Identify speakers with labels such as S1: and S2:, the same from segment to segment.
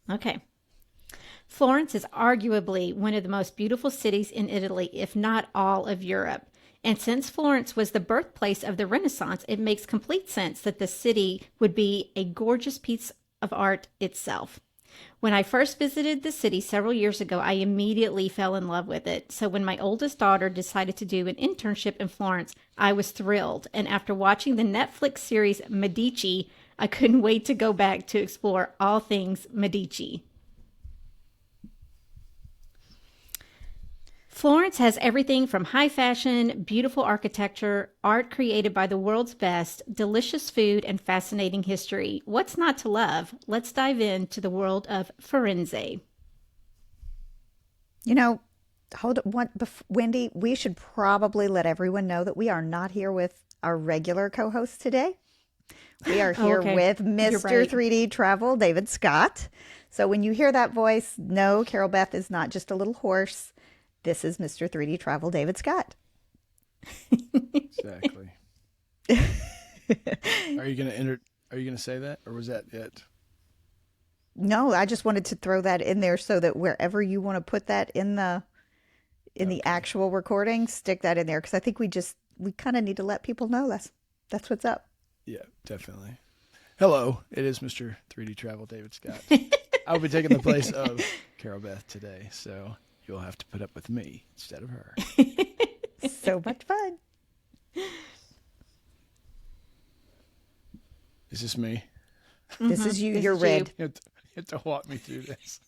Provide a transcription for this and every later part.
S1: Okay. Florence is arguably one of the most beautiful cities in Italy, if not all of Europe. And since Florence was the birthplace of the Renaissance, it makes complete sense that the city would be a gorgeous piece of art itself. When I first visited the city several years ago, I immediately fell in love with it. So when my oldest daughter decided to do an internship in Florence, I was thrilled. And after watching the Netflix series Medici, I couldn't wait to go back to explore all things Medici. Florence has everything from high fashion, beautiful architecture, art created by the world's best, delicious food, and fascinating history. What's not to love? Let's dive into the world of Firenze.
S2: You know, Wendy, we should probably let everyone know that we are not here with our regular co-host today. We are
S1: Oh,
S2: here
S1: okay.
S2: with
S1: You're
S2: Mr.
S1: right.
S2: 3D Travel, David Scott. So when you hear that voice, no, Carol Beth is not just a little horse. This is Mr. 3D Travel, David Scott.
S3: Exactly. Are you gonna enter? Are you gonna say that, or was that it?
S2: No, I just wanted to throw that in there so that wherever you want to put that in the
S3: Okay.
S2: actual recording, stick that in there because I think we kind of need to let people know that's what's up.
S3: Yeah, definitely. Hello, it is Mr. 3D Travel, David Scott. I'll be taking the place of Carol Beth today, so you'll have to put up with me instead of her.
S2: So much fun.
S3: Is this me?
S2: This is you.
S1: This
S2: You're
S1: is you.
S2: red.
S3: You have to walk me through this.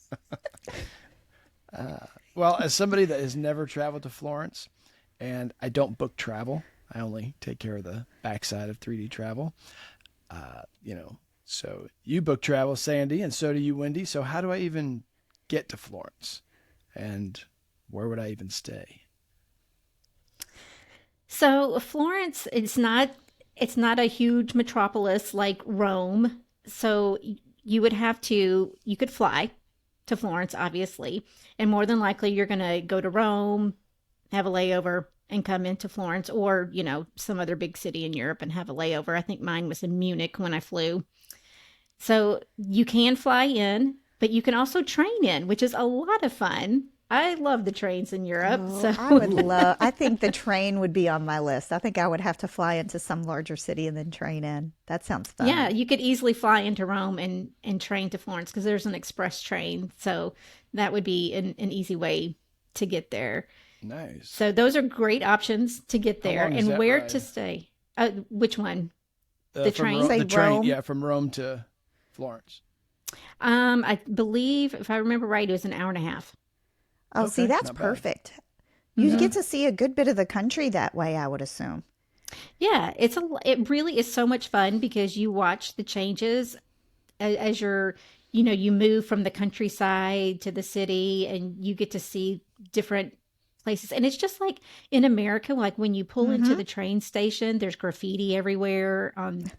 S3: Well, as somebody that has never traveled to Florence, and I don't book travel, I only take care of the backside of 3D travel. So you book travel, Sandy, and so do you, Wendy. So how do I even get to Florence? And where would I even stay?
S1: So Florence, it's not a huge metropolis like Rome. So you could fly to Florence, obviously, and more than likely you're going to go to Rome, have a layover, and come into Florence, or some other big city in Europe and have a layover. I think mine was in Munich when I flew. So you can fly in, but you can also train in, which is a lot of fun. I love the trains in Europe.
S2: Oh,
S1: So
S2: I think the train would be on my list. I think I would have to fly into some larger city and then train in. That sounds
S1: yeah,
S2: fun.
S1: you could easily fly into Rome and train to Florence because there's an express train. So that would be an easy way to get there.
S3: Nice.
S1: So those are great options to get
S3: How
S1: there.
S3: long is
S1: And
S3: that
S1: where to
S3: ride?
S1: stay? Which one? The
S3: From
S1: train?
S2: Say
S3: The train,
S2: Rome.
S3: yeah, from Rome to Florence.
S1: I believe, if I remember right, it was an hour and a half.
S2: Oh, see,
S3: Okay,
S2: that's
S3: not bad.
S2: perfect. You
S1: hmm
S2: get to see a good bit of the country that way, I would assume.
S1: Yeah, it really is so much fun because you watch the changes as you move from the countryside to the city and you get to see different places. And it's just like in America, like when you pull into
S2: Mm-hmm.
S1: the train station, there's graffiti everywhere on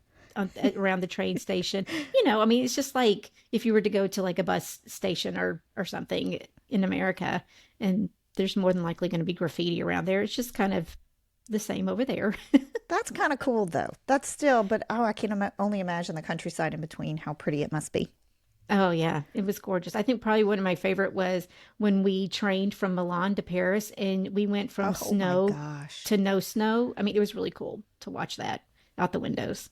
S1: around the train station. I mean, it's just like if you were to go to like a bus station or something in America, and there's more than likely going to be graffiti around there. It's just kind of the same over there.
S2: That's kind of cool, though. That's still, but oh, I can only imagine the countryside in between, how pretty it must be.
S1: Oh yeah, it was gorgeous. I think probably one of my favorite was when we trained from Milan to Paris and we went from
S2: Oh my
S1: snow
S2: gosh.
S1: to no snow. I mean, it was really cool to watch that out the windows.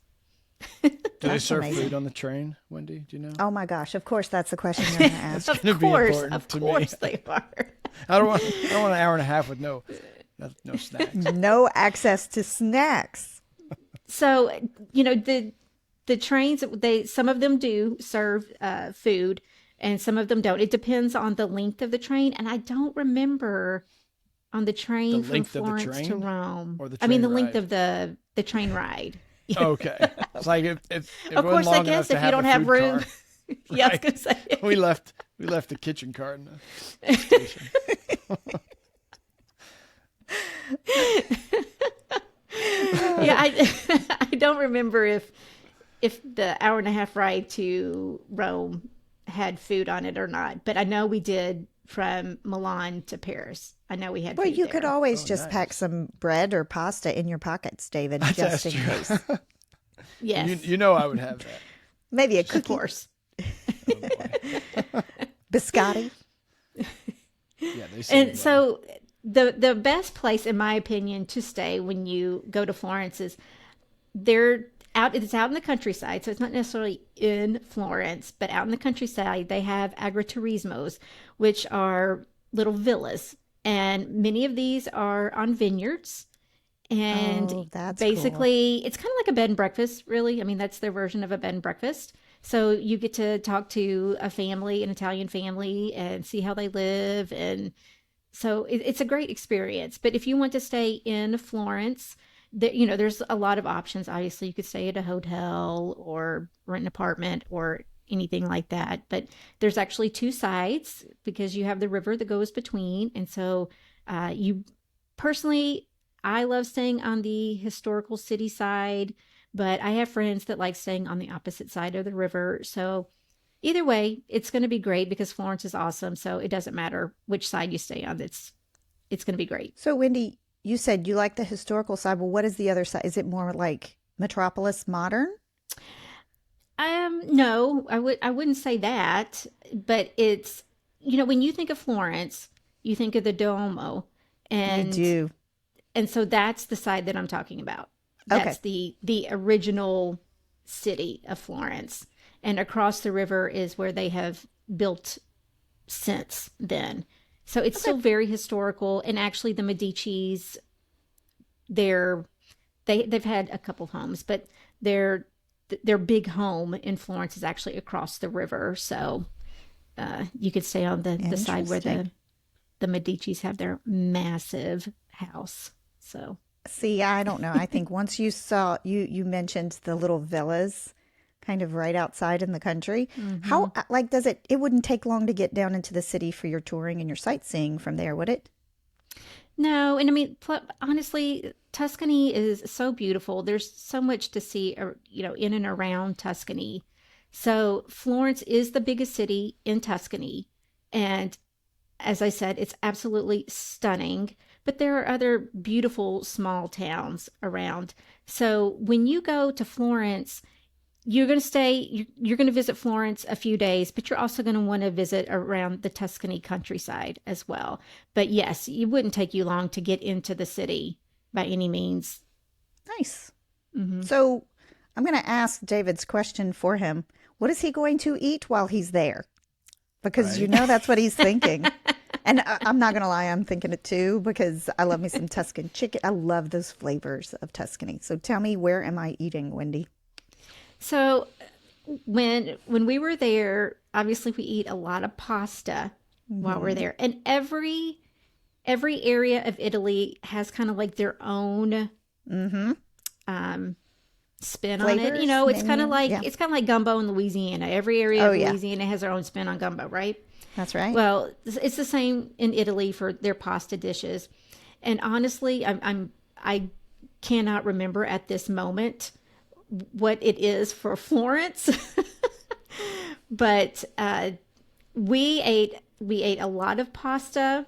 S3: Do they
S2: That's
S3: serve
S2: amazing.
S3: food on the train, Wendy? Do you know?
S2: Oh my gosh. Of course, that's the question you're going to
S3: That's
S2: ask.
S3: going to be important
S1: Of
S3: to me.
S1: course they are.
S3: I don't want an hour and a half with no snacks.
S2: No access to snacks.
S1: So, the trains, they some of them do serve food and some of them don't. It depends on the length of the train, and I don't remember on the
S3: The
S1: train from
S3: length of the
S1: Florence to
S3: train
S1: Rome.
S3: or the
S1: I mean,
S3: train
S1: the length
S3: ride?
S1: of the train ride.
S3: Okay. It's like if it
S1: Of
S3: wasn't
S1: course, I
S3: long enough
S1: guess
S3: to
S1: if you
S3: have
S1: don't
S3: the
S1: have
S3: food
S1: room.
S3: car,
S1: Yeah, I was
S3: right?
S1: gonna say.
S3: We left the kitchen cart in the station.
S1: Yeah, I don't remember if the hour and a half ride to Rome had food on it or not, but I know we did from Milan to Paris. I know we had
S2: Well,
S1: food
S2: you could
S1: there.
S2: always
S3: Oh,
S2: just pack
S3: nice.
S2: some bread or pasta in your pockets, David, just
S3: That's
S2: in
S3: true.
S2: case.
S1: Yes,
S3: You know I would have that.
S2: Maybe a
S1: of
S2: cookie.
S1: course.
S3: Oh boy.
S2: Biscotti.
S3: Yeah, they say
S1: And so the best place, in my opinion, to stay when you go to Florence is they're out. It's out in the countryside, so it's not necessarily in Florence, but out in the countryside. They have agriturismos, which are little villas, and many of these are on vineyards. And
S2: Oh, that's cool.
S1: basically, it's kind of like a bed and breakfast, really. I mean, that's their version of a bed and breakfast. So you get to talk to a family, an Italian family, and see how they live. And so it's a great experience. But if you want to stay in Florence, there's a lot of options. Obviously, you could stay at a hotel or rent an apartment or anything like that. But there's actually two sides because you have the river that goes between. And so you personally, I love staying on the historical city side, but I have friends that like staying on the opposite side of the river. So either way, it's going to be great because Florence is awesome. So it doesn't matter which side you stay on. It's going to be great.
S2: So, Wendy, you said you like the historical side. Well, what is the other side? Is it more like Metropolis modern?
S1: No, I wouldn't say that, but it's when you think of Florence, you think of the Duomo,
S2: You
S1: and
S2: do.
S1: so that's the side that I'm talking about.
S2: Okay.
S1: That's the original city of Florence, and across the river is where they have built since then. So it's still very historical, and actually the Medici's, they're they've had a couple homes, but their big home in Florence is actually across the river. So you could stay on the side where
S2: Interesting.
S1: the Medici's have their massive house. So
S2: See, I don't know. I think once you saw you mentioned the little villas kind of right outside in the country. How like does it wouldn't take long to get down into the city for your touring and your sightseeing from there, would it?
S1: no, and I mean, honestly, Tuscany is so beautiful. There's so much to see, in and around Tuscany. So Florence is the biggest city in Tuscany, and as I said, it's absolutely stunning. But there are other beautiful small towns around. So when you go to Florence, you're going to you're going to visit Florence a few days, but you're also going to want to visit around the Tuscany countryside as well. But yes, it wouldn't take you long to get into the city by any means.
S2: Nice. So I'm going to ask David's question for him. What is he going to eat while he's there? Because you
S3: right.
S2: know that's what he's thinking. And I'm not going to lie, I'm thinking it too because I love me some Tuscan chicken. I love those flavors of Tuscany. So tell me, where am I eating, Wendy?
S1: So when we were there, obviously we eat a lot of pasta while we're there. And every area of Italy has kind of like their own um spin on it.
S2: Flavors,
S1: It's kind of
S2: menu?
S1: like
S2: Yeah.
S1: Gumbo in Louisiana. Every area
S2: Oh,
S1: of
S2: yeah.
S1: Louisiana has their own spin on gumbo, right?
S2: That's right.
S1: Well, it's the same in Italy for their pasta dishes. And honestly, I cannot remember at this moment what it is for Florence. But we ate a lot of pasta.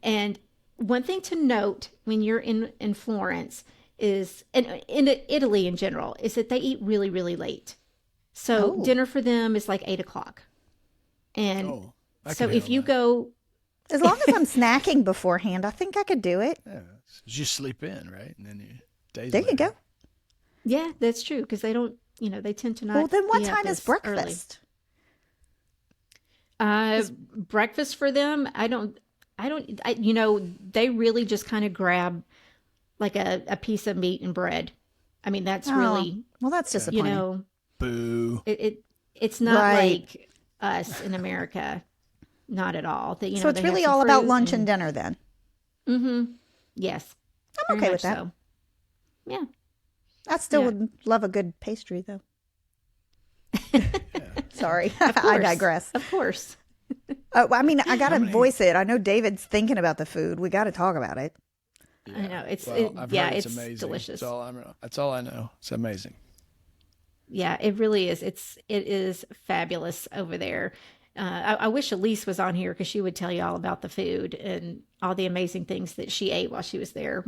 S1: And one thing to note when you're in Florence is, and in Italy in general, is that they eat really, really late. So
S2: Oh.
S1: dinner for them is like 8 o'clock. And
S3: Oh, I
S1: so
S3: can
S1: if
S3: handle
S1: you
S3: that.
S1: go,
S2: As long as I'm snacking beforehand, I think I could do it.
S3: Yeah, you sleep in, right? And then days
S2: There you
S3: later.
S2: go.
S1: yeah, that's true because they don't, they tend to not.
S2: Well, then what
S1: be up
S2: time is
S1: as early.
S2: breakfast?
S1: Breakfast for them, they really just kind of grab like a piece of meat and bread. I mean, that's
S2: Oh,
S1: really,
S2: well, that's
S1: you
S2: disappointing.
S1: know,
S3: Boo.
S1: it's not
S2: Right.
S1: like us in America, not at all. That
S2: So it's
S1: they have
S2: really
S1: some
S2: all about
S1: fruit
S2: lunch and dinner then.
S1: yes,
S2: I'm
S1: very
S2: okay
S1: much
S2: with that.
S1: so. Yeah,
S2: I still
S1: Yeah.
S2: would love a good pastry though. Sorry,
S1: of
S2: I
S1: course,
S2: digress.
S1: Of course.
S2: Well, I mean, I got to
S3: many-
S2: voice it. I know David's thinking about the food. We got to talk about it.
S1: I know
S3: I've
S1: it's
S3: heard it's amazing.
S1: delicious.
S3: That's all I know. It's amazing.
S1: Yeah, it really is. It is fabulous over there. I wish Elise was on here because she would tell you all about the food and all the amazing things that she ate while she was there.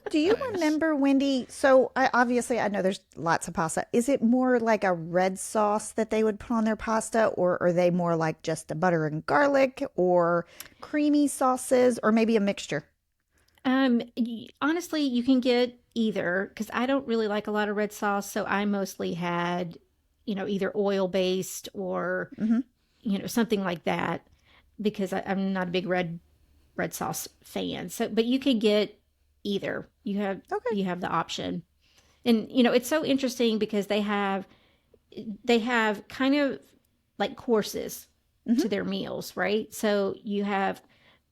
S2: Do you
S3: Nice.
S2: remember, Wendy? So obviously, I know there's lots of pasta. Is it more like a red sauce that they would put on their pasta, or are they more like just a butter and garlic, or creamy sauces, or maybe a mixture?
S1: Honestly, you can get either because I don't really like a lot of red sauce, so I mostly had, either oil based or
S2: Hmm.
S1: something like that because I'm not a big red sauce fan. So, but you can get either.
S2: Okay.
S1: You have the option, and it's so interesting because they have kind of like courses
S2: Hmm.
S1: to their meals, right? So you have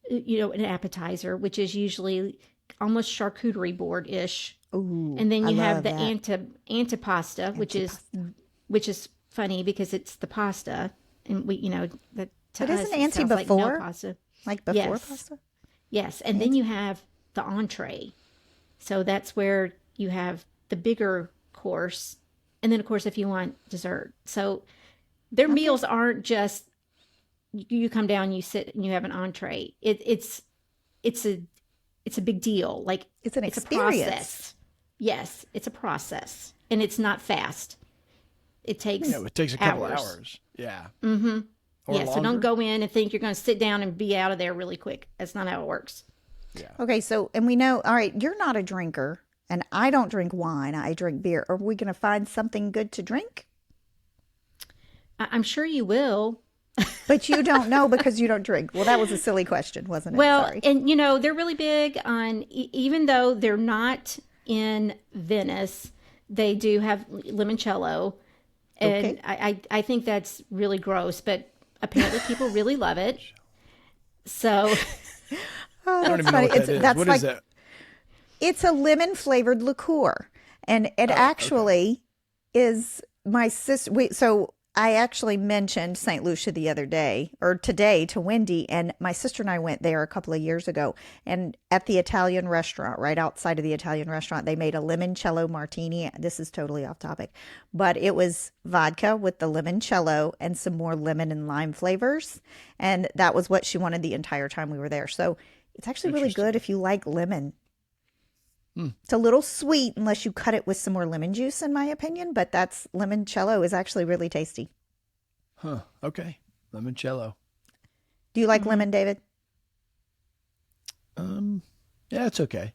S1: an appetizer, which is usually almost charcuterie board ish,
S2: Ooh,
S1: and then
S2: I
S1: you have
S2: love
S1: the
S2: that
S1: antipasta,
S2: antipasta.
S1: which is funny because it's the pasta, and that to
S2: But
S1: us
S2: isn't
S1: it
S2: anti
S1: sounds like no
S2: before?
S1: pasta.
S2: Like before
S1: Yes,
S2: pasta?
S1: yes, and then
S2: Anti.
S1: you have the entree, so that's where you have the bigger course, and then of course if you want dessert, so their
S2: Okay.
S1: meals aren't just you come down, you sit, and you have an entree. It's a it's a big deal. Like
S2: It's an
S1: it's a
S2: experience.
S1: process. Yes, it's a process, and it's not fast. It takes
S3: It takes a couple
S1: hours.
S3: hours. Yeah.
S1: Mm-hmm.
S3: Or
S1: Yeah, so don't
S3: longer.
S1: go in and think you're going to sit down and be out of there really quick. That's not how it works.
S3: Yeah.
S2: Okay, so, and we know, all right, you're not a drinker, and I don't drink wine. I drink beer. Are we going to find something good to drink?
S1: I'm sure you will.
S2: But you don't know because you don't drink. Well, that was a silly question, wasn't it?
S1: Well,
S2: Sorry.
S1: and they're really big on even though they're not in Venice, they do have limoncello, and
S2: Okay.
S1: I think that's really gross, but apparently people really love it. So
S2: Oh,
S3: I don't
S2: that's
S3: even know
S2: funny.
S3: what that is.
S2: That's
S3: What
S2: like
S3: is that?
S2: it's a lemon flavored liqueur, and it
S3: Oh, okay.
S2: actually is my sister. So I actually mentioned St. Lucia the other day or today to Wendy, and my sister and I went there a couple of years ago. And at the Italian restaurant, right outside of the Italian restaurant, they made a limoncello martini. This is totally off topic, but it was vodka with the limoncello and some more lemon and lime flavors. And that was what she wanted the entire time we were there. So it's actually really good
S3: Interesting.
S2: if you like lemon.
S3: Hmm.
S2: It's a little sweet unless you cut it with some more lemon juice, in my opinion, but that's limoncello is actually really tasty.
S3: Huh. Okay. Limoncello.
S2: Do you like
S1: mhm.
S2: lemon, David?
S3: Um. Yeah, it's okay.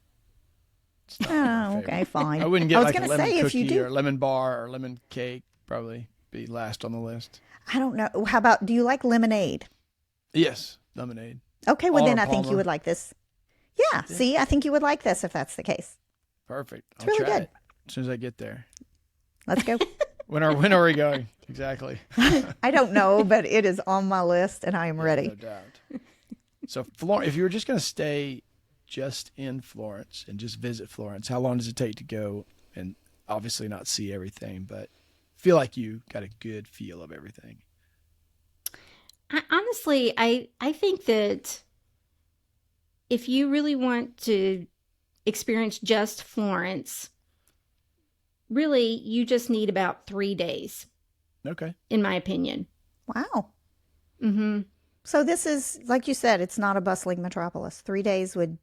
S3: It's not my
S2: Oh, okay,
S3: favorite. I
S2: fine.
S3: wouldn't
S2: I
S3: get
S2: was
S3: like a
S2: going to
S3: lemon
S2: say if you
S3: cookie
S2: do,
S3: or lemon bar or lemon cake. Probably be last on the list.
S2: I don't know. How about, do you like lemonade?
S3: Yes, lemonade.
S2: Okay, well, then
S3: Arnold
S2: I think you
S3: Palmer.
S2: would like this. Yeah,
S3: Yeah.
S2: see, I think you would like this if that's the case.
S3: Perfect.
S2: It's
S3: I'll
S2: really
S3: try
S2: good.
S3: it as soon as I get there.
S2: Let's go.
S3: When are we going? Exactly.
S2: I don't know, but it is on my list and I am
S3: Yeah, no
S2: ready.
S3: doubt. So, Florence, if you were just going to stay just in Florence and just visit Florence, how long does it take to go and obviously not see everything, but feel like you got a good feel of everything?
S1: I think that if you really want to experience just Florence, really you just need about 3 days,
S3: Okay.
S1: in my opinion.
S2: Wow.
S1: Mm-hmm.
S2: So this is, like you said, it's not a bustling metropolis. 3 days would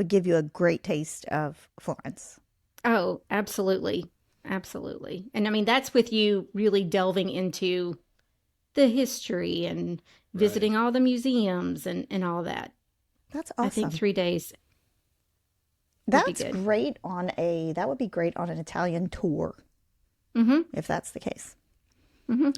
S2: give you a great taste of Florence.
S1: Oh, absolutely. Absolutely. And I mean, that's with you really delving into the history and
S3: Right.
S1: visiting all the museums and all that.
S2: That's
S1: I think
S2: awesome.
S1: 3 days would be
S2: That's
S1: good.
S2: great on a that would be great on an Italian tour
S1: Mm-hmm.
S2: if that's the case.
S1: Mm-hmm.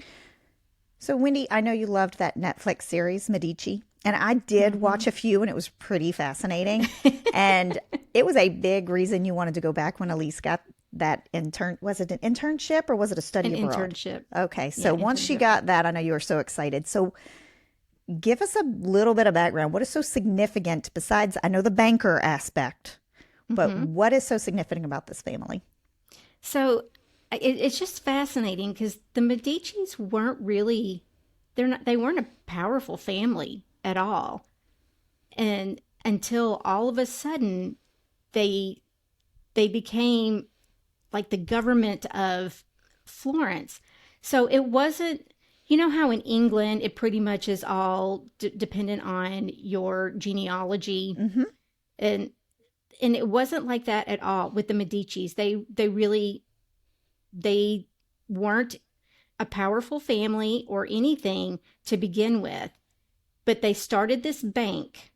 S2: So Wendy, I know you loved that Netflix series Medici, and I did
S1: Mm-hmm.
S2: watch a few and it was pretty fascinating. And it was a big reason you wanted to go back when Elise got that intern. Was it an internship or was it a
S1: An
S2: study abroad?
S1: internship.
S2: Okay,
S1: Yeah,
S2: so once she
S1: internship.
S2: got that, I know you were so excited. So give us a little bit of background. What is so significant besides, I know the banker aspect, but
S1: Mm-hmm.
S2: what is so significant about this family?
S1: So it's just fascinating because the Medicis weren't really they weren't a powerful family at all, and until all of a sudden they they became like the government of Florence. So it wasn't, You know how in England it pretty much is all dependent on your genealogy,
S2: Mm-hmm.
S1: and it wasn't like that at all with the Medicis. They really they weren't a powerful family or anything to begin with, but they started this bank,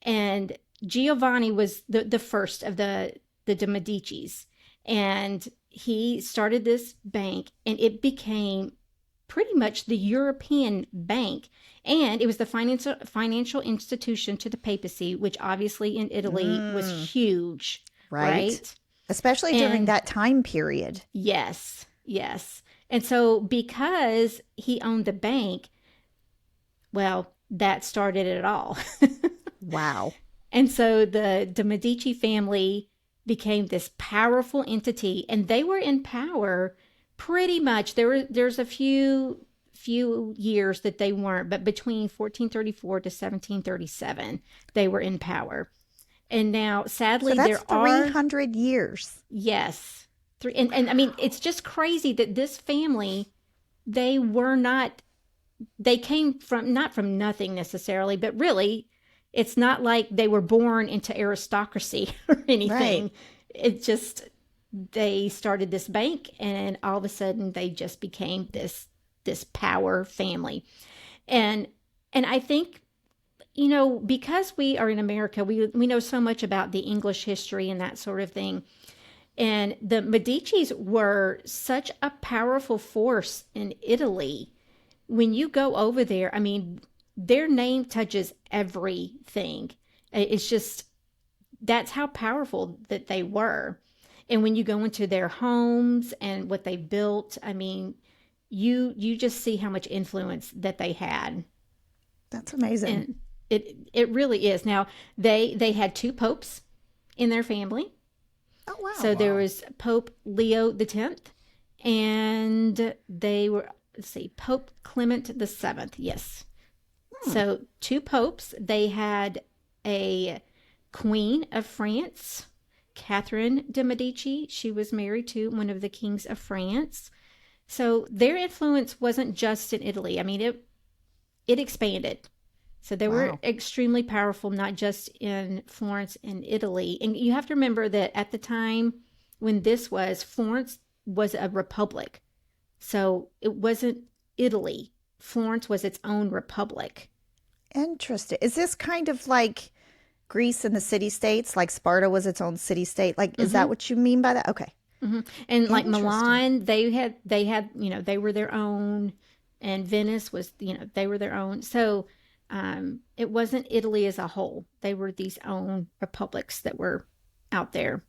S1: and Giovanni was the first of the de Medicis, and he started this bank, and it became pretty much the European bank. And it was the financial institution to the papacy, which obviously in Italy was huge,
S2: Right.
S1: right?
S2: Especially during
S1: And
S2: that time period.
S1: yes, yes. And so because he owned the bank, well, that started it all.
S2: Wow.
S1: And so the Medici family became this powerful entity, and they were in power pretty much. There's a few years that they weren't, but between 1434 to 1737, they were in power. And now,
S2: So
S1: sadly,
S2: that's
S1: there are
S2: 300 years.
S1: yes, three, and I mean it's just crazy that this family they were not they came from not from nothing necessarily, but really, it's not like they were born into aristocracy or
S2: Right.
S1: anything. It just they started this bank, and all of a sudden they just became this power family. And I think because we are in America, we know so much about the English history and that sort of thing. And the Medicis were such a powerful force in Italy. When you go over there, I mean, their name touches everything. It's just that's how powerful that they were. And when you go into their homes and what they built, I mean, you just see how much influence that they had.
S2: That's amazing.
S1: And it really is. Now, they had two popes in their family.
S2: Oh, wow.
S1: So there
S3: Wow.
S1: was Pope Leo X, and they were, let's see, Pope Clement VII. Yes. So two popes. They had a queen of France, Catherine de' Medici. She was married to one of the kings of France. So their influence wasn't just in Italy. I mean, it expanded. So they were
S2: Wow.
S1: extremely powerful, not just in Florence and Italy. And you have to remember that at the time when this was, Florence was a republic. So it wasn't Italy. Florence was its own republic.
S2: Interesting. Is this kind of like Greece and the city states? Like Sparta was its own city state? Like, is that what you mean by that? Okay.
S1: And like
S2: Interesting.
S1: Milan, they had, they were their own, and Venice was, they were their own. So it wasn't Italy as a whole. They were these own republics that were out there.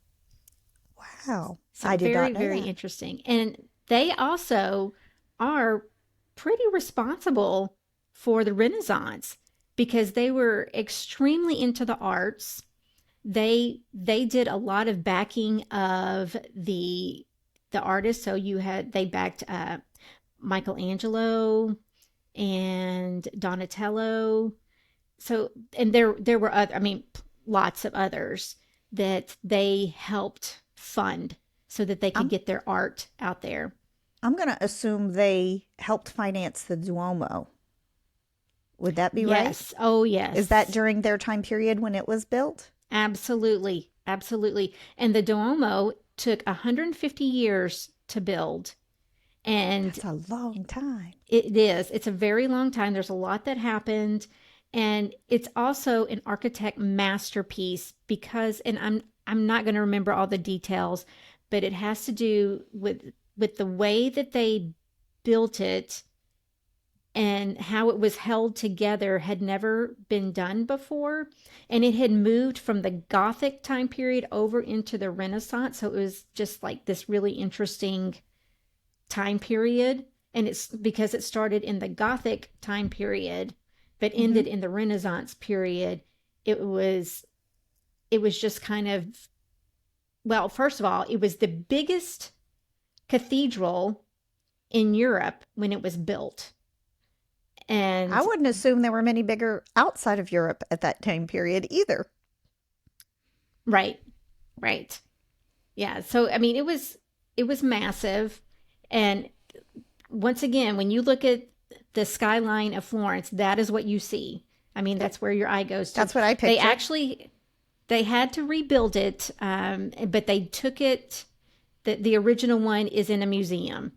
S2: Wow.
S1: So
S2: I did not
S1: very,
S2: know
S1: very
S2: that.
S1: interesting. And they also are pretty responsible for the Renaissance because they were extremely into the arts. They did a lot of backing of the artists. So they backed Michelangelo and Donatello. So and there were other, I mean, lots of others that they helped fund so that they could
S2: I'm
S1: get their art out there.
S2: I'm going to assume they helped finance the Duomo. Would that be right?
S1: Yes. Oh,
S2: Is that
S1: yes.
S2: during their time period when it was built?
S1: Absolutely. Absolutely. And the Duomo took 150 years to build. And
S2: That's a long time.
S1: it is. It's a very long time. There's a lot that happened. And it's also an architect masterpiece because, and I'm not going to remember all the details, but it has to do with the way that they built it and how it was held together had never been done before. And it had moved from the Gothic time period over into the Renaissance. So it was just like this really interesting time period. And it's because it started in the Gothic time period, but
S2: Hmm.
S1: ended in the Renaissance period. It was it was just kind of, well, first of all, it was the biggest cathedral in Europe when it was built.
S2: I
S1: And
S2: wouldn't assume there were many bigger outside of Europe at that time period either.
S1: right, right. Yeah. So I mean it was massive. And once again, when you look at the skyline of Florence, that is what you see. I mean, that's where your eye goes to.
S2: That's what I
S1: They
S2: picture.
S1: actually, they had to rebuild it, but they took it, the original one is in a museum.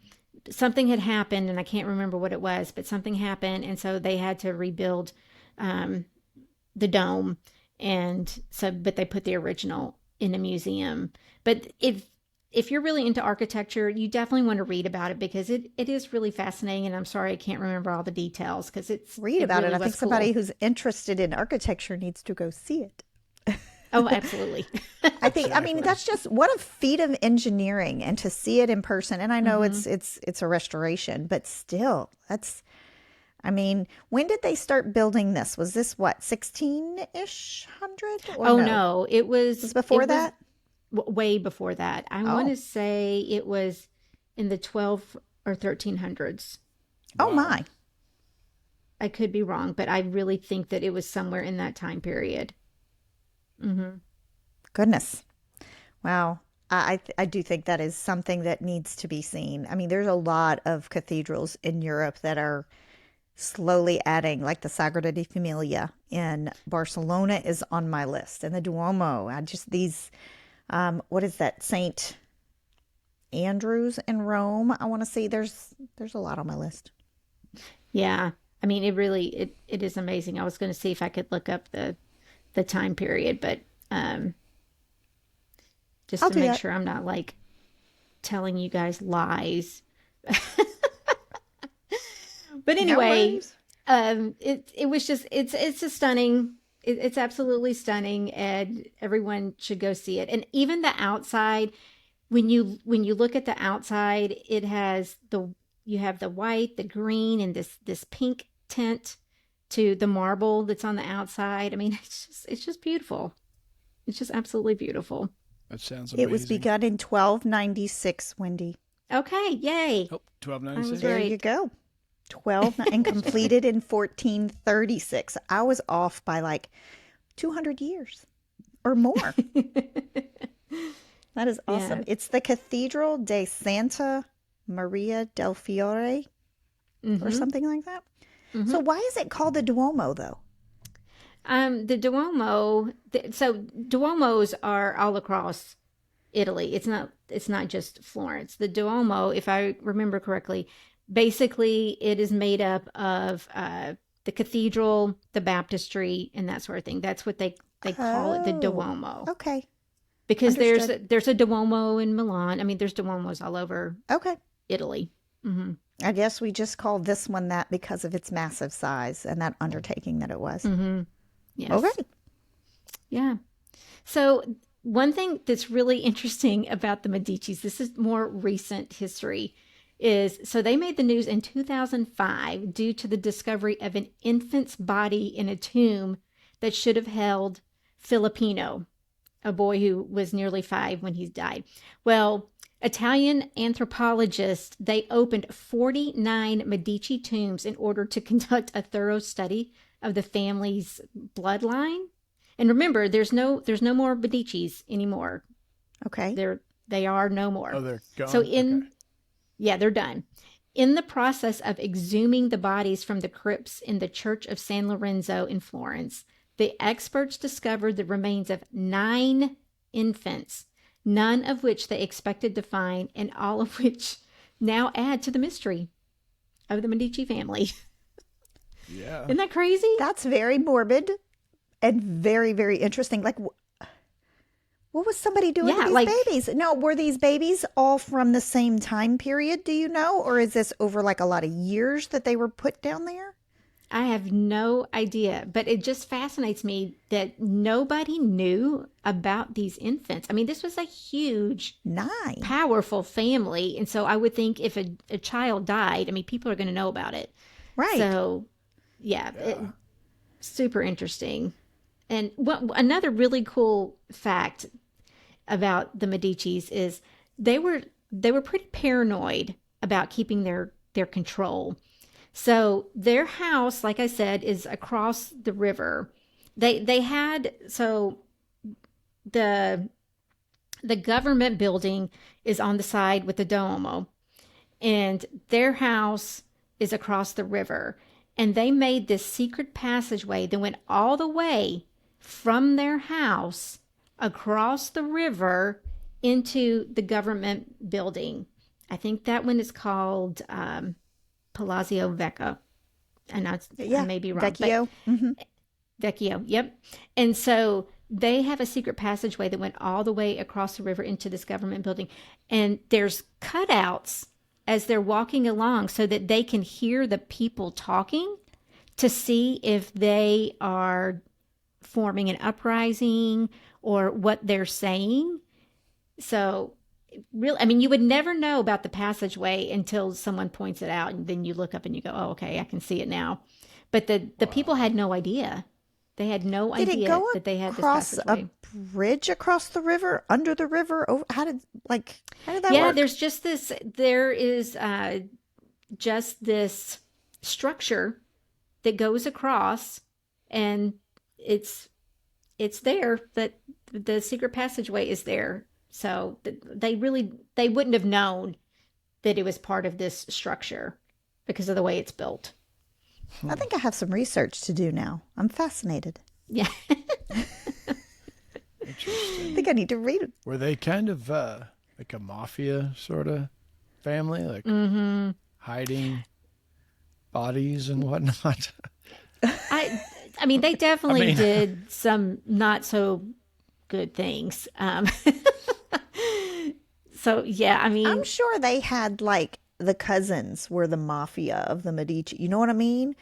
S1: Something had happened, and I can't remember what it was, but something happened, and so they had to rebuild the dome. And so, but they put the original in a museum. But if you're really into architecture, you definitely want to read about it because it is really fascinating. And I'm sorry I can't remember all the details because
S2: Read about
S1: really
S2: it. I think
S1: was
S2: somebody
S1: cool.
S2: who's interested in architecture needs to go see it.
S1: Oh, absolutely.
S2: I think, I mean, that's just what a feat of engineering, and to see it in person. And I know it's a restoration, but still, that's, I mean, when did they start building this? Was this what, 16-ish hundred or
S1: Oh
S2: no?
S1: no, it was
S2: This is before that?
S1: way before that. I want
S2: Oh,
S1: to say it was in the 12 or 1300s.
S2: oh
S3: Wow.
S2: my.
S1: I could be wrong, but I really think that it was somewhere in that time period.
S2: Goodness. Wow. I do think that is something that needs to be seen. I mean, there's a lot of cathedrals in Europe that are slowly adding, like the Sagrada de Familia in Barcelona is on my list, and the Duomo. I just these, what is that, Saint Andrews in Rome? I want to see. There's a lot on my list.
S1: Yeah. I mean, it really it is amazing. I was going to see if I could look up the time period, but just
S2: I'll
S1: to
S2: do
S1: make
S2: that.
S1: sure I'm not like telling you guys lies. But
S2: No
S1: anyway,
S2: worries.
S1: it was just it's a stunning. It's absolutely stunning, and everyone should go see it. And even the outside, when you look at the outside, it has you have the white, the green, and this pink tint to the marble that's on the outside. I mean, it's just beautiful. It's just absolutely beautiful.
S3: That sounds
S2: It was
S3: amazing.
S2: begun in 1296, Wendy.
S1: Okay, yay!
S3: Oh,
S1: I was
S3: 1296.
S2: There you
S1: right.
S2: go. 12 and completed in 1436. I was off by like 200 years or more. That is
S1: Yeah.
S2: awesome. It's the Cathedral de Santa Maria del Fiore or
S1: Mm-hmm.
S2: something like that.
S1: Mm-hmm.
S2: So why is it called the Duomo though?
S1: The Duomo. So Duomos are all across Italy. It's not just Florence. The Duomo, if I remember correctly, basically it is made up of the cathedral, the baptistry, and that sort of thing. That's what they call it, the
S2: Oh,
S1: Duomo,
S2: okay.
S1: because
S2: Understood.
S1: there's a Duomo in Milan. I mean, there's Duomos all over
S2: Okay.
S1: Italy. Hmm.
S2: I guess we just called this one that because of its massive size and that undertaking that it was.
S1: Hmm.
S2: Okay.
S1: Yes. Yeah. So one thing that's really interesting about the Medici's, this is more recent history, is so they made the news in 2005 due to the discovery of an infant's body in a tomb that should have held Filipino, a boy who was nearly 5 when he died. Well, Italian anthropologists, they opened 49 Medici tombs in order to conduct a thorough study of the family's bloodline. And remember, there's no more Medici's anymore.
S2: Okay.
S1: They are no more.
S3: Oh, they're gone.
S1: So
S3: Okay.
S1: yeah, they're done. In the process of exhuming the bodies from the crypts in the Church of San Lorenzo in Florence, the experts discovered the remains of 9 infants, none of which they expected to find, and all of which now add to the mystery of the Medici family.
S3: Yeah.
S1: Isn't that crazy?
S2: That's very morbid and very, very interesting. Like, what was somebody doing to
S1: Yeah,
S2: these
S1: like
S2: babies? No, were these babies all from the same time period, do you know? Or is this over like a lot of years that they were put down there?
S1: I have no idea, but it just fascinates me that nobody knew about these infants. I mean, this was a huge,
S2: 9.
S1: powerful family. And so I would think if a child died, I mean, people are going to know about it.
S2: Right.
S1: So, yeah, super interesting. And another really cool fact about the Medici's is they were pretty paranoid about keeping their control. So their house, like I said, is across the river. They had so the government building is on the side with the Duomo, and their house is across the river. And they made this secret passageway that went all the way from their house across the river into the government building. I think that one is called Palazzo Vecchio. And I may be wrong.
S2: Vecchio.
S1: Vecchio, yep. And so they have a secret passageway that went all the way across the river into this government building. And there's cutouts as they're walking along so that they can hear the people talking to see if they are forming an uprising or what they're saying. So really, I mean, you would never know about the passageway until someone points it out, and then you look up and you go, oh, okay, I can see it now. But the people had no idea. They had no
S2: Did
S1: idea
S2: it go
S1: that they had this
S2: across
S1: passageway.
S2: a bridge across the river, under the river? Over, how did that
S1: Yeah,
S2: work?
S1: there is just this structure that goes across, and it's there, that the secret passageway is there. So they wouldn't have known that it was part of this structure because of the way it's built.
S2: I think I have some research to do now. I'm fascinated.
S1: Yeah.
S3: Interesting.
S2: I think I need to read it.
S3: Were they kind of like a mafia sort of family, like hiding bodies and whatnot?
S1: I mean, they definitely did some not so good things. So yeah, I mean,
S2: I'm sure they had like the cousins were the mafia of the Medici. You know what I mean?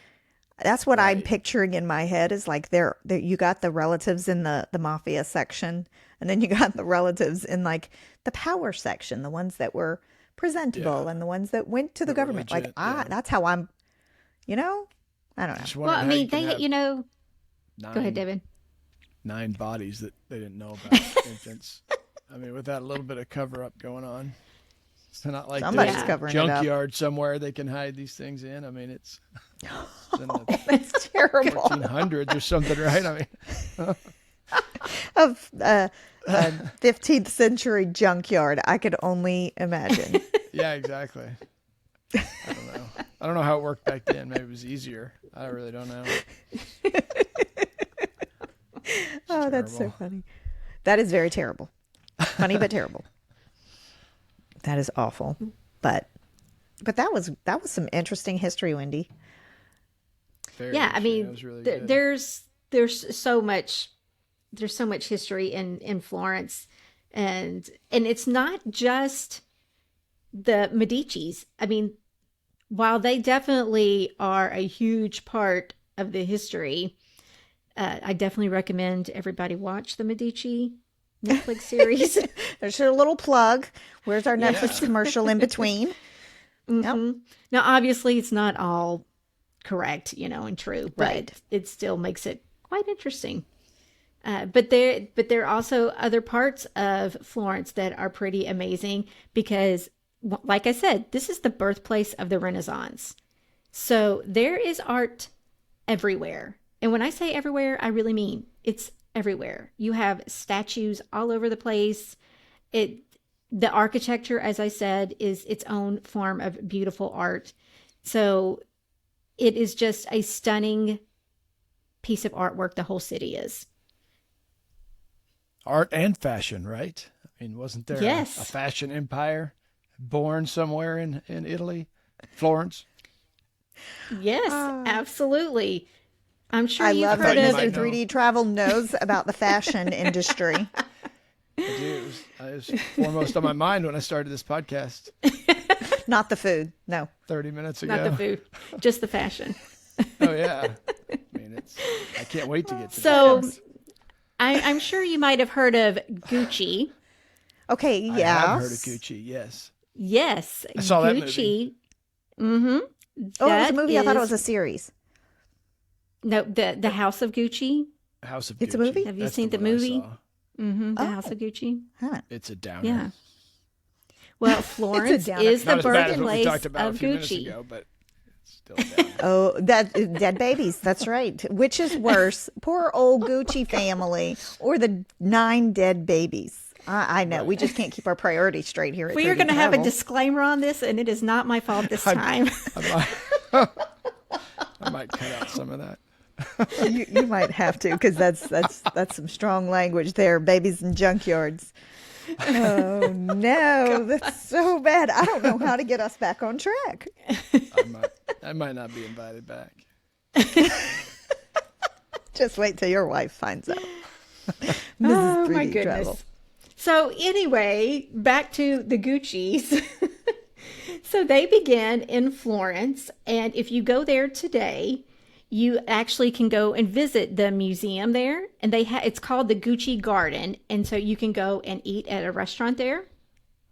S2: That's what I'm picturing in my head is like you got the relatives in the mafia section, and then you got the relatives in like the power section, the ones that were presentable and the ones that went to the government.
S3: Legit,
S2: that's how I'm, I don't know.
S3: Well,
S1: I mean, they, go ahead, David.
S3: 9 bodies that they didn't know about infants. I mean, with that little bit of cover up going on. It's not like
S2: Somebody's
S3: there's a
S2: covering it up.
S3: junkyard somewhere they can hide these things in. I mean, it's in the
S2: That's terrible.
S3: 1400s or something, right? I mean,
S2: Of 15th century junkyard, I could only imagine.
S3: yeah, exactly. I don't know how it worked back then. Maybe it was easier. I really don't know.
S2: Oh, that's so
S3: terrible.
S2: funny. That is very terrible. Funny but terrible. That is awful. But that was some interesting history, Wendy.
S3: Very
S1: Yeah, I
S3: interesting.
S1: mean,
S3: That was really good.
S1: there's so much history in Florence, and it's not just the Medicis. I mean, while they definitely are a huge part of the history, I definitely recommend everybody watch the Medici Netflix series.
S2: There's your little plug. Where's our Netflix commercial in between?
S1: Mhm. Now, obviously, it's not all correct, and true, but
S2: Right.
S1: it still makes it quite interesting. But there are also other parts of Florence that are pretty amazing because, like I said, this is the birthplace of the Renaissance. So there is art everywhere. And when I say everywhere, I really mean it's everywhere. You have statues all over the place. The architecture, as I said, is its own form of beautiful art. So it is just a stunning piece of artwork, the whole city is.
S3: Art and fashion, right? I mean, wasn't there
S1: Yes.
S3: a fashion empire born somewhere in Italy? Florence?
S1: Yes, absolutely. I'm sure
S2: I
S1: you've
S2: love
S1: heard
S2: that
S1: of
S3: might
S2: Mr.
S3: know.
S2: 3D Travel knows about the fashion industry.
S3: I do. It was foremost on my mind when I started this podcast
S2: Not the food. No.
S3: 30 minutes ago.
S1: not the food, just the fashion.
S3: Oh, yeah. I mean, I can't wait to get to
S1: So
S3: that.
S1: I'm sure you might have heard of Gucci.
S2: Okay,
S3: I
S2: yeah.
S3: have heard of Gucci, yes.
S1: Yes,
S3: I saw that
S1: Gucci.
S2: Oh, it was a movie? I thought it was a series.
S1: No, the House of Gucci.
S3: House of
S2: It's a
S3: Gucci.
S2: movie?
S1: Have you
S3: That's
S1: seen the
S3: one I
S1: movie?
S3: saw.
S1: The House of Gucci.
S2: Huh.
S3: It's a downer.
S1: Yeah. Well, Florence
S2: downer.
S1: is the
S3: Not as bad as what we
S1: birthplace
S3: talked about a
S1: of
S3: few minutes
S1: Gucci.
S3: ago, but it's still a downer.
S2: Oh, that dead babies. That's right. Which is worse, poor old Gucci family or the 9 dead babies? I know. We just can't keep our priorities straight here.
S1: We are going to have a disclaimer on this, and it is not my fault this time.
S3: I might cut out some of that.
S2: You might have to, because that's some strong language there. Babies in junkyards. Oh no, that's so bad. I don't know how to get us back on track.
S3: I might not be invited back.
S2: Just wait till your wife finds out. This
S1: Oh
S2: is
S1: my
S2: 3D
S1: goodness.
S2: travel.
S1: So anyway, back to the Gucci's. So they began in Florence, and if you go there today, you actually can go and visit the museum there, and it's called the Gucci Garden, and so you can go and eat at a restaurant there.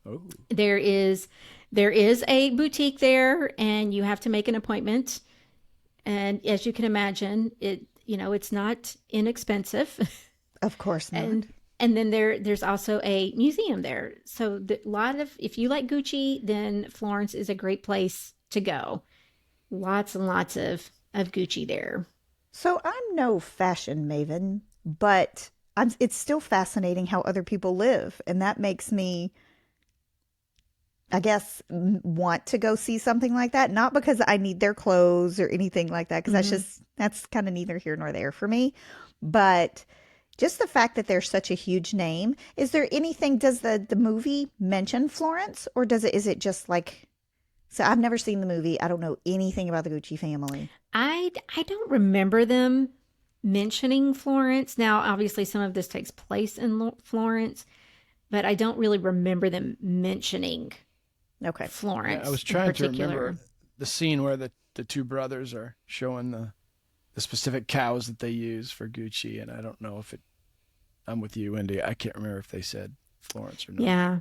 S3: Oh,
S1: There is a boutique there, and you have to make an appointment. And as you can imagine, it's not inexpensive.
S2: Of course not.
S1: And then there's also a museum there. So if you like Gucci, then Florence is a great place to go. Lots and lots of Gucci there.
S2: So I'm no fashion maven, but it's still fascinating how other people live. And that makes me, I guess, want to go see something like that. Not because I need their clothes or anything like that, because that's kind of neither here nor there for me. But just the fact that they're such a huge name. Is there anything, does the movie mention Florence, or is it just like, so I've never seen the movie. I don't know anything about the Gucci family.
S1: I don't remember them mentioning Florence. Now, obviously, some of this takes place in Florence, but I don't really remember them mentioning
S2: Okay.
S1: Florence.
S3: Yeah, I was
S1: in
S3: trying to
S1: particular.
S3: remember the scene where the two brothers are showing the specific cows that they use for Gucci, and I don't know if I'm with you, Wendy. I can't remember if they said Florence or not.
S1: Yeah.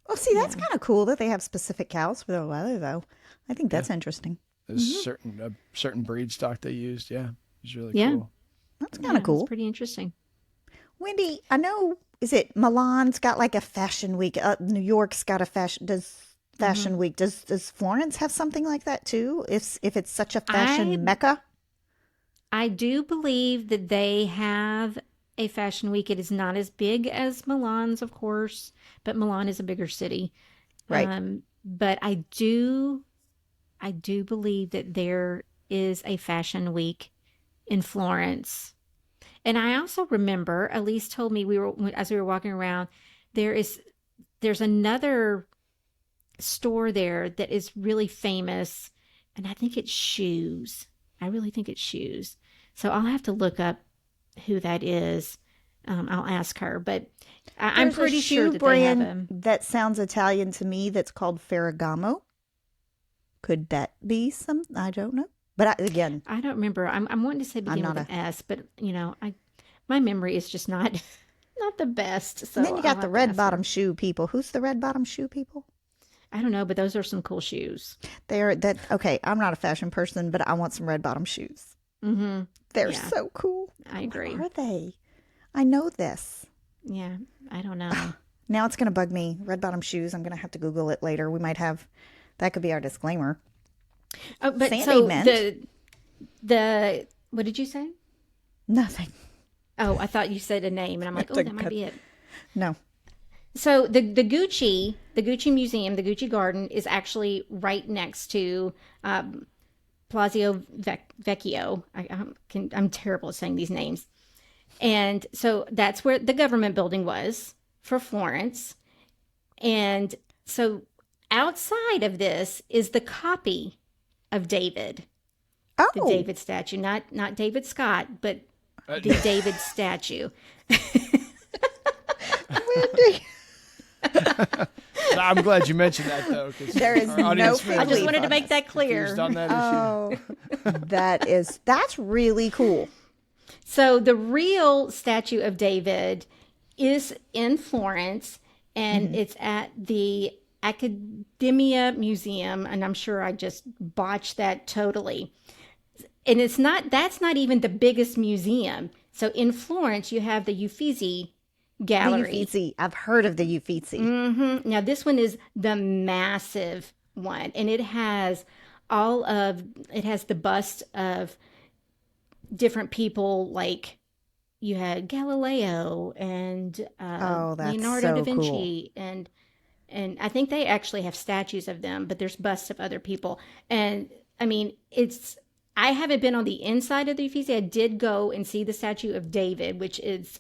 S2: Well, see, that's kind of cool that they have specific cows for the weather, though. I think that's interesting.
S3: There's certain breed stock they used. Yeah, it was really
S1: Yeah.
S3: cool.
S2: That's kind of cool.
S1: It's pretty interesting.
S2: Wendy, I know, is it Milan's got like a fashion week? New York's got a fashion week. Does Florence have something like that too? If it's such a fashion mecca?
S1: I do believe that they have a fashion week. It is not as big as Milan's, of course, but Milan is a bigger city.
S2: Right.
S1: But I do believe that there is a fashion week in Florence. And I also remember, Elise told me as we were walking around, there's another store there that is really famous, and I think it's shoes. I really think it's shoes. So I'll have to look up who that is. I'll ask her, but I'm pretty sure that they have them.
S2: That sounds Italian to me. That's called Ferragamo. Could that be some? I don't know. But again,
S1: I don't remember. I'm wanting to say begin with an S, but my memory is just not the best. So
S2: and then you got
S1: I'll
S2: the
S1: have to
S2: red
S1: ask
S2: bottom
S1: her.
S2: shoe people. Who's the red bottom shoe people?
S1: I don't know, but those are some cool shoes.
S2: Okay, I'm not a fashion person, but I want some red bottom shoes.
S1: Mm-hmm.
S2: They're
S1: Yeah.
S2: so cool.
S1: I agree.
S2: What are they? I know this.
S1: Yeah, I don't know.
S2: Now it's going to bug me. Red bottom shoes. I'm going to have to Google it later. We might have, that could be our disclaimer.
S1: Oh, but
S2: Sandy
S1: so
S2: meant-
S1: the what did you say?
S2: Nothing.
S1: Oh, I thought you said a name, and I'm like, oh, that might be it.
S2: No.
S1: So the Gucci Museum, the Gucci Garden, is actually right next to Palazzo Vecchio. I'm terrible at saying these names. And so that's where the government building was for Florence. And so outside of this is the copy of David,
S2: Oh.
S1: the David statue, not David Scott, but the David statue.
S2: Wendy.
S3: I'm glad you mentioned that though, because
S2: There is no
S1: I just wanted to make that clear.
S3: confused on that issue.
S2: Oh, that's really cool.
S1: So the real statue of David is in Florence, and it's at the Accademia Museum, and I'm sure I just botched that totally. And that's not even the biggest museum. So in Florence, you have the Uffizi Gallery.
S2: The Uffizi. I've heard of the Uffizi.
S1: Now this one is the massive one, and it has the bust of different people, like you had Galileo and
S2: That's
S1: Leonardo
S2: so
S1: da Vinci, and I think they actually have statues of them, but there's busts of other people. And I mean, I haven't been on the inside of the Uffizi. I did go and see the statue of David, which is,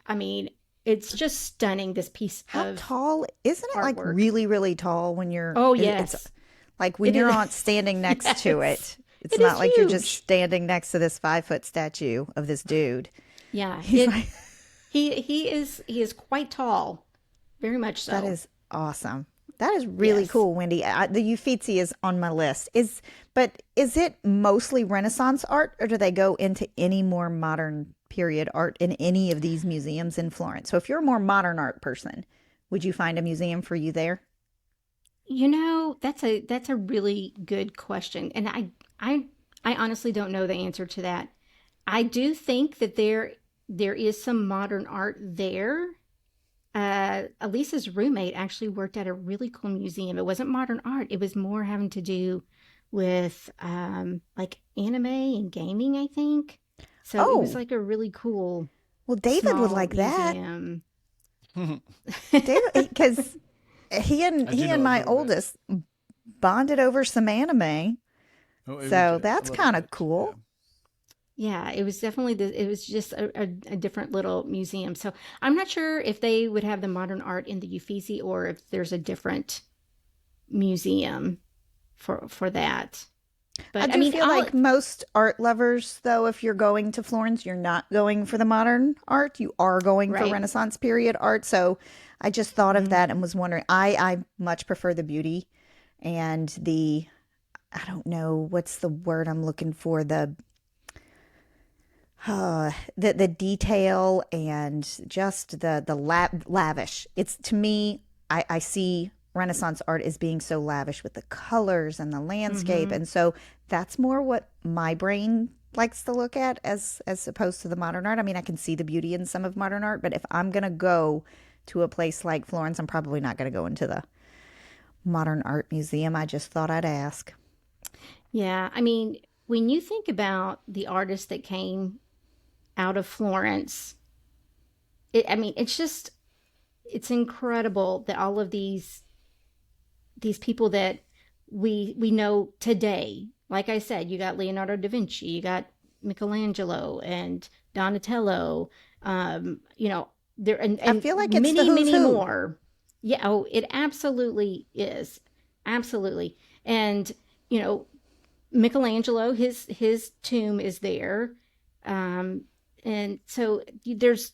S1: I mean, it's just stunning, this piece
S2: How
S1: of
S2: tall? Isn't it like
S1: artwork.
S2: really, really tall when you're,
S1: Oh,
S2: it's
S1: yes.
S2: like when
S1: It
S2: you're
S1: is.
S2: on standing next to
S1: Yes.
S2: it. It's
S1: It is
S2: not like you're just
S1: huge.
S2: standing next to this 5 foot statue of this dude.
S1: Yeah.
S2: He's like,
S1: He is quite tall. Very much
S2: that
S1: so.
S2: is awesome. That is really
S1: Yes.
S2: cool, Wendy. The Uffizi is on my list. But is it mostly Renaissance art, or do they go into any more modern period art in any of these museums in Florence? So if you're a more modern art person, would you find a museum for you there?
S1: That's a really good question, and I honestly don't know the answer to that. I do think that there is some modern art there. Elisa's roommate actually worked at a really cool museum. It wasn't modern art; it was more having to do with like anime and gaming, I think. So it was
S2: Oh,
S1: like a really cool
S2: well, David would
S1: small
S2: like that.
S1: museum.
S2: David, because
S3: I
S2: he
S3: do know
S2: and
S3: a
S2: my
S3: little bit.
S2: oldest bonded over some anime,
S3: Oh, me
S2: so
S3: too. A
S2: that's
S3: little
S2: kind of
S3: bit. Yeah.
S2: cool.
S1: Yeah, it was definitely it was just a different little museum. So I'm not sure if they would have the modern art in the Uffizi or if there's a different museum for that.
S2: I
S1: But I
S2: do
S1: mean,
S2: feel
S1: all
S2: like most art lovers, though, if you're going to Florence, you're not going for the modern art. You are going for
S1: right.
S2: Renaissance period art. So I just thought of
S1: Mhm.
S2: that and was wondering. I much prefer the beauty and I don't know what's the word I'm looking for, the detail and just the lavish. It's to me, I see Renaissance art as being so lavish with the colors and the landscape,
S1: Mhm.
S2: and so that's more what my brain likes to look at as opposed to the modern art. I mean, I can see the beauty in some of modern art, but if I'm gonna go to a place like Florence, I'm probably not gonna go into the modern art museum. I just thought I'd ask.
S1: Yeah, I mean, when you think about the artists that came out of Florence, I mean, it's incredible that all of these people that we know today. Like I said, you got Leonardo da Vinci, you got Michelangelo and Donatello, there
S2: I
S1: and
S2: feel like it's the
S1: many,
S2: who's
S1: many
S2: who.
S1: more. Yeah, oh, it absolutely is. Absolutely. And, you know, Michelangelo, his tomb is there. Um, and so there's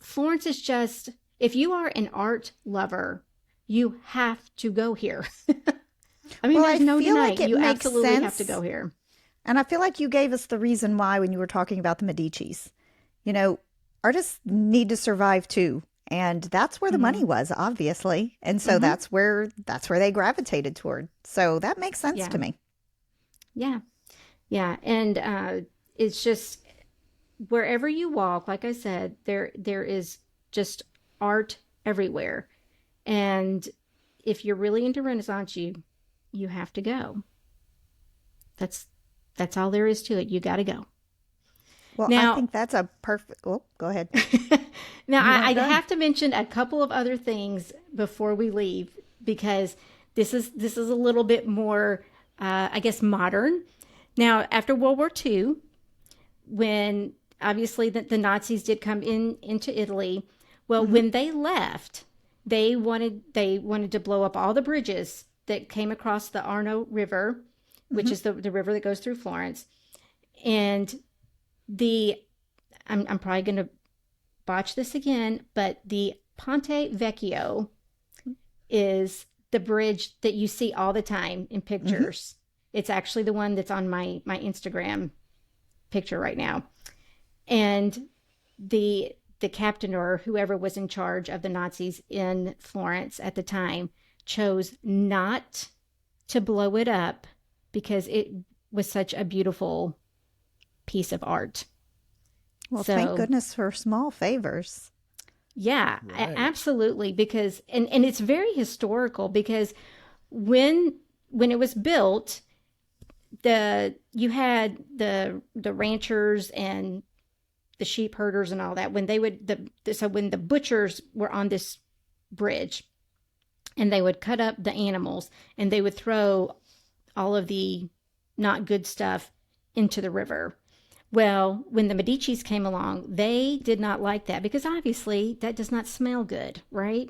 S1: Florence is just, if you are an art lover, you have to go here. I mean,
S2: Well,
S1: there's
S2: I
S1: no
S2: feel like
S1: denying.
S2: it
S1: You
S2: makes
S1: absolutely have to
S2: sense.
S1: go here.
S2: And I feel like you gave us the reason why when you were talking about the Medicis. You know, artists need to survive too. And that's where the money
S1: Hmm.
S2: was, obviously. And so
S1: Hmm.
S2: that's where they gravitated toward. So that makes sense
S1: Yeah,
S2: to me.
S1: yeah, yeah. And it's just wherever you walk, like I said, there is just art everywhere. And if you're really into Renaissance, you have to go. That's that's all there is to it. You got to go.
S2: Well, I
S1: Now,
S2: think that's a perfect. Oh, go ahead.
S1: now
S2: You weren't
S1: I
S2: done.
S1: have to mention a couple of other things before we leave because this is a little bit more, I guess, modern. Now, after World War II, when obviously the Nazis did come into Italy, well,
S2: Hmm.
S1: when they left, they wanted to blow up all the bridges that came across the Arno River, which
S2: Hmm.
S1: is the river that goes through Florence, and the I'm probably going to botch this again, but the Ponte Vecchio is the bridge that you see all the time in
S2: Hmm.
S1: pictures. It's actually the one that's on my Instagram picture right now. And the captain or whoever was in charge of the Nazis in Florence at the time chose not to blow it up because it was such a beautiful piece of art.
S2: Well, thank
S1: So
S2: goodness for small favors.
S1: yeah,
S3: Right.
S1: absolutely. Because and it's very historical because when when it was built, the you had the ranchers and the sheep herders and all that when they would so when the butchers were on this bridge and they would cut up the animals and they would throw all of the not good stuff into the river. Well, when the Medicis came along, they did not like that because obviously that does not smell good, right?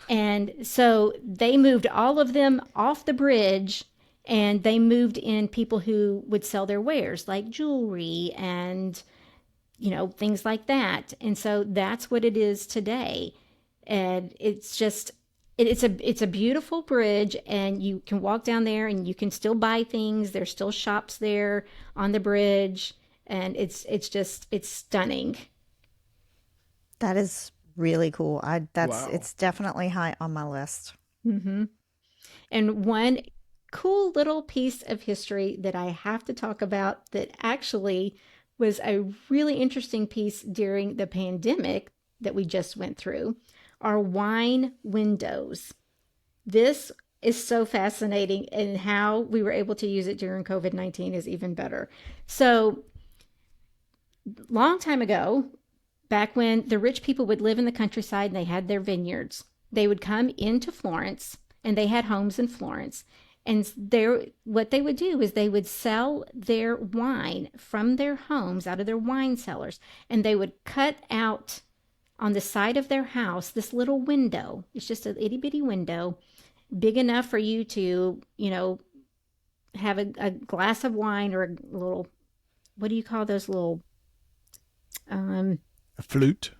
S1: And so they moved all of them off the bridge, and they moved in people who would sell their wares like jewelry and, things like that. And so that's what it is today. And it's just, it's a beautiful bridge, and you can walk down there and you can still buy things. There's still shops there on the bridge, and it's stunning.
S2: That is really cool.
S3: Wow.
S2: It's definitely high on my list.
S1: Mm-hmm. And one cool little piece of history that I have to talk about that actually was a really interesting piece during the pandemic that we just went through are wine windows. This is so fascinating, and how we were able to use it during COVID-19 is even better. So, long time ago, back when the rich people would live in the countryside and they had their vineyards, they would come into Florence, and they had homes in Florence. And what they would do is they would sell their wine from their homes out of their wine cellars, and they would cut out on the side of their house this little window. It's just an itty bitty window, big enough for you to, have a glass of wine, or a little, what do you call those little,
S3: A flute.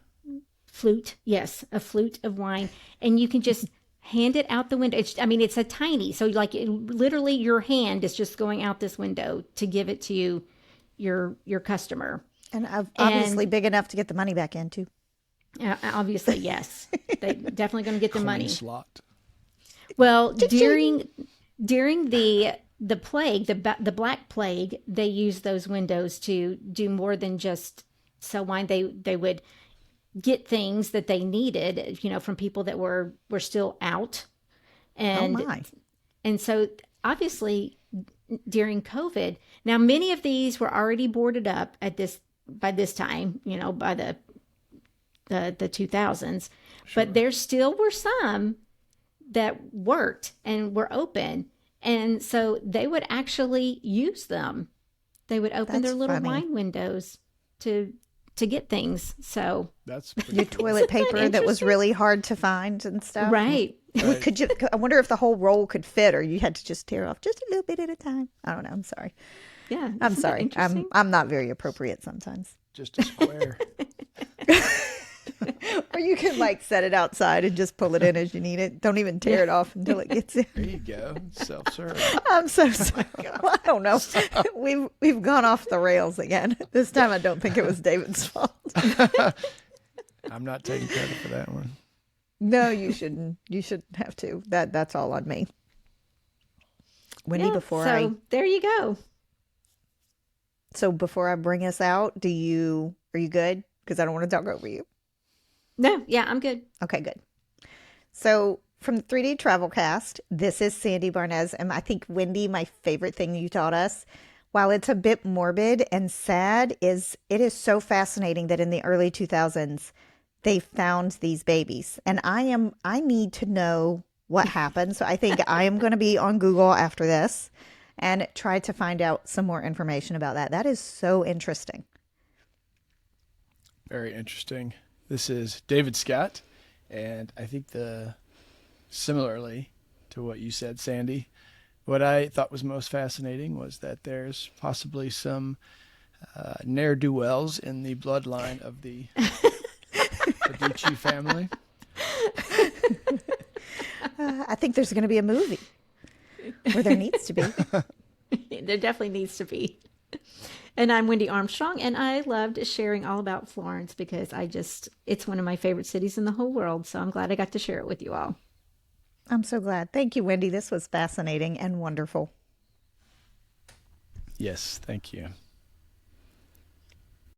S1: flute? Yes, a flute of wine. And you can just hand it out the window. It's a tiny, so like literally your hand is just going out this window to give it to your customer.
S2: And obviously big enough to get the money back into.
S1: Obviously, yes. They definitely going to get the
S3: Coin
S1: money.
S3: slot.
S1: Well, during the plague, the Black Plague, they used those windows to do more than just sell wine. They would get things that they needed, from people that were still out. And
S2: Oh my.
S1: and so obviously during COVID, now many of these were already boarded up by this time, by the 2000s, but there still were some that worked and were open. And so they would actually use them. They would open
S2: That's
S1: their little
S2: funny.
S1: wine windows to get things. So
S3: That's pretty
S2: Your
S3: cool.
S2: toilet paper that was really hard to find and stuff.
S1: right.
S2: Could you? I wonder if the whole roll could fit, or you had to just tear off just a little bit at a time. I don't know. I'm sorry.
S1: Yeah.
S2: I'm
S1: isn't that
S2: sorry.
S1: interesting?
S2: I'm not very appropriate sometimes.
S3: Just a square.
S2: Or you can set it outside and just pull it in as you need it. Don't even tear it off until it gets in.
S3: There you go. Self-serve.
S2: I'm so sorry. I don't know. We've gone off the rails again. This time I don't think it was David's fault.
S3: I'm not taking credit for that one.
S2: No, you shouldn't. You shouldn't have to. That's all on me. Wendy,
S1: Yeah, there you go.
S2: before I bring us out, are you good? Because I don't want to talk over you.
S1: No, yeah, I'm good.
S2: Okay, good. So from the 3D TravelCast, this is Sandy Barnez, and I think, Wendy, my favorite thing you taught us, while it's a bit morbid and sad, it is so fascinating that in the early 2000s they found these babies, and I need to know what happened. So I think I am going to be on Google after this and try to find out some more information about that. That is so interesting.
S3: Very interesting. This is David Scott, and I think similarly to what you said, Sandy, what I thought was most fascinating was that there's possibly some ne'er-do-wells in the bloodline of the Medici family.
S2: I think there's going to be a movie, where there needs to be.
S1: There definitely needs to be. And I'm Wendy Armstrong, and I loved sharing all about Florence because it's one of my favorite cities in the whole world. So I'm glad I got to share it with you all.
S2: I'm so glad. Thank you, Wendy. This was fascinating and wonderful.
S3: Yes, thank you.